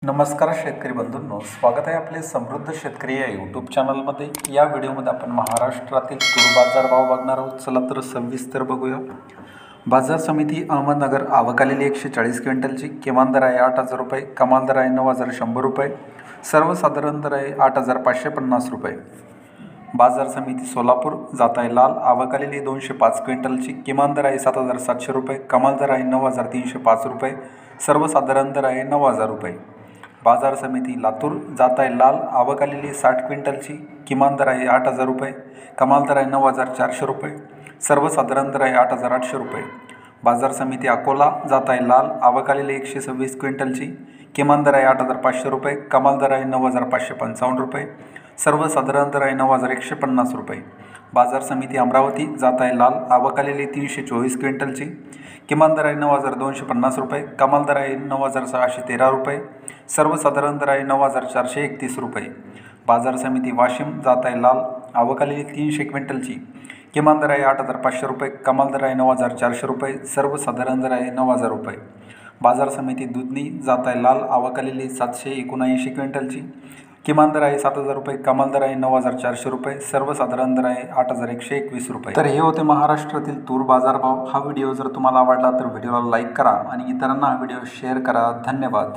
नमस्कार शेतकरी बंधूंनो, स्वागत आहे आपले समृद्ध शेतकरी या यूट्यूब चॅनलमध्ये। या व्हिडिओमध्ये आपण महाराष्ट्रातील तूर बाजार भाव बघणार आहोत। चला तर सविस्तर बघूया। बाजार समिती अहमदनगर आवक आलेली 140 क्विंटलची। किमान दर आहे 8,000 रुपये, कमाल दर आहे 9,100 रुपये, सर्वसाधारण दर आहे 8,550 रुपये। बाजार समिती सोलापूर जात आहे लाल, आवक आलेली 205 क्विंटलची। किमान दर आहे 7,700 रुपये, कमाल दर आहे 9,305 रुपये, सर्वसाधारण दर आहे 9,000 रुपये। बाजार समिती लातूर जात आहे लाल, आवक आलेली 60 क्विंटलची। किमान दर आहे 8,000 रुपये, कमाल दर आहे 9,400 रुपये, सर्वसाधारण दर आहे 8,800 रुपये। बाजार समिती अकोला जात आहे लाल, आवक आलेली 126 क्विंटलची। किमान दर आहे 8,500 रुपये, कमाल दर आहे 9,555 रुपये, सर्वसाधारण दर आहे 9,150 रुपये। बाजार समिती अमरावती जात आहे लाल, आवक आलेली 324 क्विंटलची। किमान दर आहे 9,250 रुपये, कमाल दर आहे 9,613 रुपये, सर्वसाधारण दर आहे 9,431 रुपये। बाजार समिती वाशिम जात आहे लाल, आवक आलेली 300 क्विंटलची। किमान दर आहे 8,500 रुपये, कमाल दर आहे 9,400 रुपये, सर्वसाधारण दर आहे 9,000 रुपये। बाजार समिती दुधनी जात आहे लाल, आवक आलेली 779 क्विंटलची। किमान दर आहे 7,000 रुपये, कमाल दर आहे 9,400 रुपये, सर्वसाधारण दर आहे 8,121 रुपये। तर हे होते महाराष्ट्रातील तूर बाजार भाव। हा व्हिडिओ जर तुम्हाला आवडला तर व्हिडिओला लाईक करा आणि इतरांना हा व्हिडिओ शेअर करा। धन्यवाद।